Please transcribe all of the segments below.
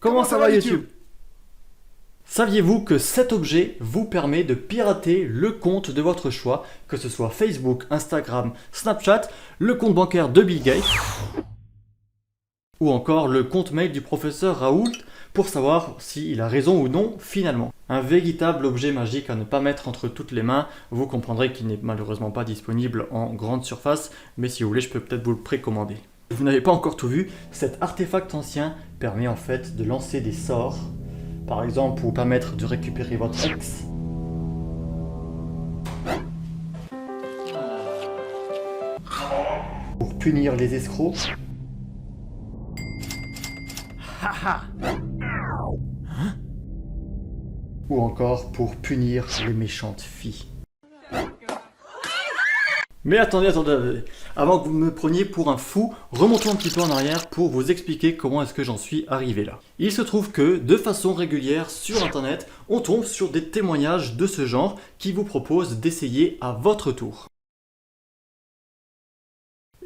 Comment ça va YouTube? Saviez-vous que cet objet vous permet de pirater le compte de votre choix, que ce soit Facebook, Instagram, Snapchat, le compte bancaire de Bill Gates ou encore le compte mail du professeur Raoult pour savoir s'il a raison ou non finalement. Un véritable objet magique à ne pas mettre entre toutes les mains. Vous comprendrez qu'il n'est malheureusement pas disponible en grande surface, mais si vous voulez je peux peut-être vous le précommander. Vous n'avez pas encore tout vu, cet artefact ancien permet en fait de lancer des sorts. Par exemple, pour vous permettre de récupérer votre ex. Pour punir les escrocs. Ou encore pour punir les méchantes filles. Mais attendez, avant que vous me preniez pour un fou, remontons un petit peu en arrière pour vous expliquer comment est-ce que j'en suis arrivé là. Il se trouve que, de façon régulière sur internet, on tombe sur des témoignages de ce genre qui vous proposent d'essayer à votre tour.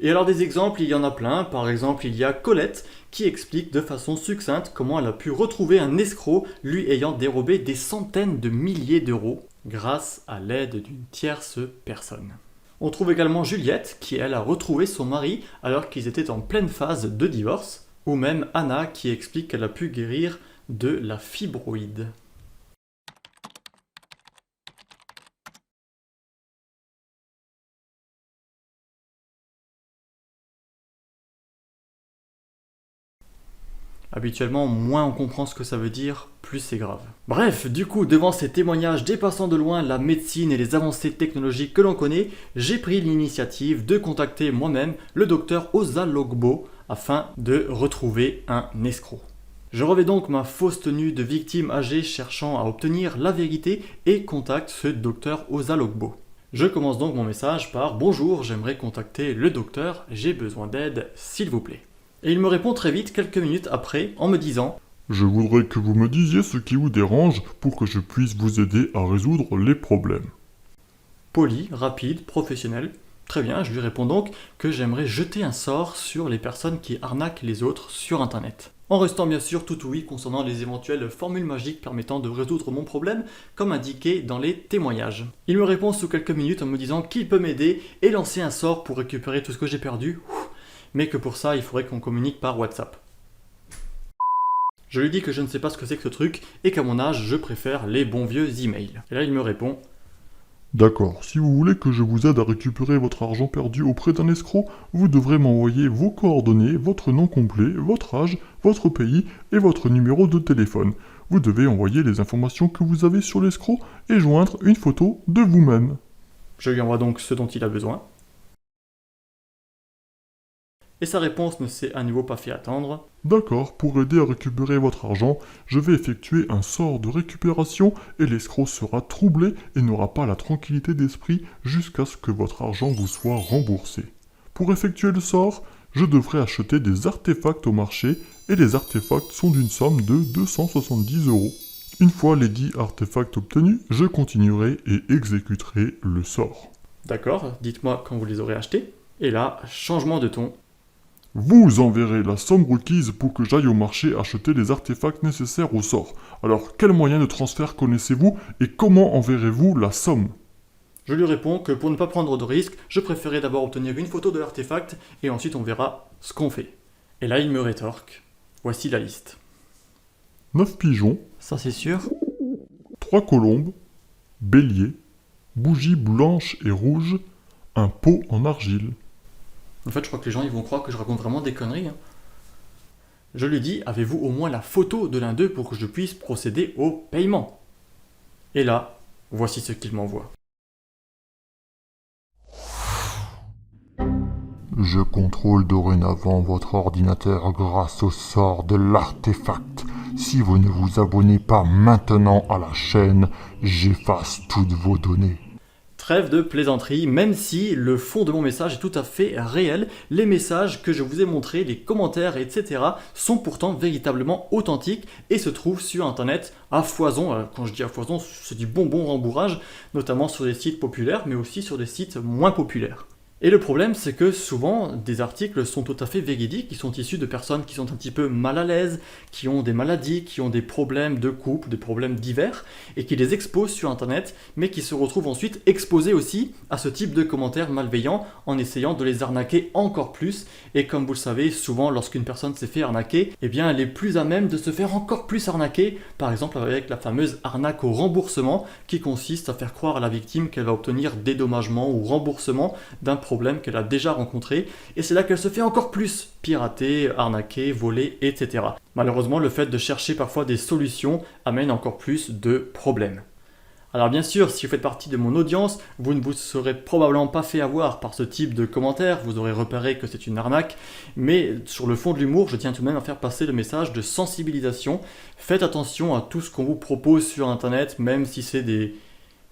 Et alors des exemples, il y en a plein. Par exemple, il y a Colette qui explique de façon succincte comment elle a pu retrouver un escroc lui ayant dérobé des centaines de milliers d'euros grâce à l'aide d'une tierce personne. On trouve également Juliette qui elle a retrouvé son mari alors qu'ils étaient en pleine phase de divorce, ou même Anna qui explique qu'elle a pu guérir de la fibroïde. Habituellement, moins on comprend ce que ça veut dire, plus c'est grave. Bref, du coup, devant ces témoignages dépassant de loin la médecine et les avancées technologiques que l'on connaît, j'ai pris l'initiative de contacter moi-même le docteur Osalogbo afin de retrouver un escroc. Je revais donc ma fausse tenue de victime âgée cherchant à obtenir la vérité et contacte ce docteur Osalogbo. Je commence donc mon message par « Bonjour, j'aimerais contacter le docteur, j'ai besoin d'aide, s'il vous plaît ». Et il me répond très vite, quelques minutes après, en me disant « Je voudrais que vous me disiez ce qui vous dérange pour que je puisse vous aider à résoudre les problèmes. » Poli, rapide, professionnel. Très bien, je lui réponds donc que j'aimerais jeter un sort sur les personnes qui arnaquent les autres sur internet. En restant bien sûr tout oui concernant les éventuelles formules magiques permettant de résoudre mon problème, comme indiqué dans les témoignages. Il me répond sous quelques minutes en me disant qu'il peut m'aider et lancer un sort pour récupérer tout ce que j'ai perdu. Mais que pour ça, il faudrait qu'on communique par WhatsApp. Je lui dis que je ne sais pas ce que c'est que ce truc et qu'à mon âge, je préfère les bons vieux emails. Et là, il me répond « D'accord, si vous voulez que je vous aide à récupérer votre argent perdu auprès d'un escroc, vous devrez m'envoyer vos coordonnées, votre nom complet, votre âge, votre pays et votre numéro de téléphone. Vous devez envoyer les informations que vous avez sur l'escroc et joindre une photo de vous-même. » Je lui envoie donc ce dont il a besoin. Et sa réponse ne s'est à nouveau pas fait attendre. « D'accord, pour aider à récupérer votre argent, je vais effectuer un sort de récupération et l'escroc sera troublé et n'aura pas la tranquillité d'esprit jusqu'à ce que votre argent vous soit remboursé. Pour effectuer le sort, je devrais acheter des artefacts au marché et les artefacts sont d'une somme de 270 €. Une fois les 10 artefacts obtenus, je continuerai et exécuterai le sort. » D'accord, dites-moi quand vous les aurez achetés. Et là, changement de ton. Vous enverrez la somme requise pour que j'aille au marché acheter les artefacts nécessaires au sort. Alors, quel moyen de transfert connaissez-vous et comment enverrez-vous la somme ? Je lui réponds que pour ne pas prendre de risques, je préférais d'abord obtenir une photo de l'artefact et ensuite on verra ce qu'on fait. Et là, il me rétorque. Voici la liste. 9 pigeons. Ça c'est sûr. 3 colombes. Bélier. Bougies blanches et rouges. Un pot en argile. En fait, je crois que les gens ils vont croire que je raconte vraiment des conneries. Je lui dis, avez-vous au moins la photo de l'un d'eux pour que je puisse procéder au paiement? Et là, voici ce qu'il m'envoie. Je contrôle dorénavant votre ordinateur grâce au sort de l'artefact. Si vous ne vous abonnez pas maintenant à la chaîne, j'efface toutes vos données. Trêve de plaisanterie, même si le fond de mon message est tout à fait réel, les messages que je vous ai montrés, les commentaires, etc. sont pourtant véritablement authentiques et se trouvent sur internet à foison. Alors, quand je dis à foison, c'est du bonbon rembourrage, notamment sur des sites populaires, mais aussi sur des sites moins populaires. Et le problème, c'est que souvent, des articles sont tout à fait véridiques, qui sont issus de personnes qui sont un petit peu mal à l'aise, qui ont des maladies, qui ont des problèmes de couple, des problèmes divers, et qui les exposent sur Internet, mais qui se retrouvent ensuite exposés aussi à ce type de commentaires malveillants en essayant de les arnaquer encore plus. Et comme vous le savez, souvent, lorsqu'une personne s'est fait arnaquer, eh bien, elle est plus à même de se faire encore plus arnaquer, par exemple avec la fameuse arnaque au remboursement, qui consiste à faire croire à la victime qu'elle va obtenir dédommagement ou remboursement d'un problème qu'elle a déjà rencontré, et c'est là qu'elle se fait encore plus pirater, arnaquer, voler, etc. Malheureusement, le fait de chercher parfois des solutions amène encore plus de problèmes. Alors bien sûr, si vous faites partie de mon audience, vous ne vous serez probablement pas fait avoir par ce type de commentaires, vous aurez repéré que c'est une arnaque, mais sur le fond de l'humour, je tiens tout de même à faire passer le message de sensibilisation. Faites attention à tout ce qu'on vous propose sur Internet, même si c'est des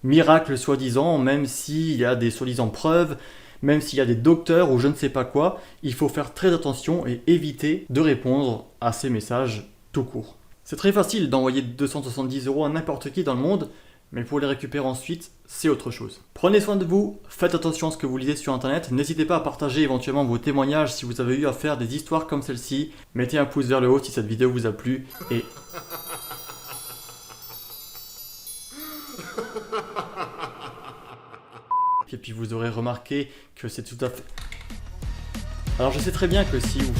miracles soi-disant, même s'il y a des soi-disant preuves, même s'il y a des docteurs ou je ne sais pas quoi, il faut faire très attention et éviter de répondre à ces messages tout court. C'est très facile d'envoyer 270 € à n'importe qui dans le monde, mais pour les récupérer ensuite, c'est autre chose. Prenez soin de vous, faites attention à ce que vous lisez sur Internet, n'hésitez pas à partager éventuellement vos témoignages si vous avez eu à faire des histoires comme celle-ci, mettez un pouce vers le haut si cette vidéo vous a plu, et... Et puis vous aurez remarqué que c'est tout à fait... Alors je sais très bien que si vous...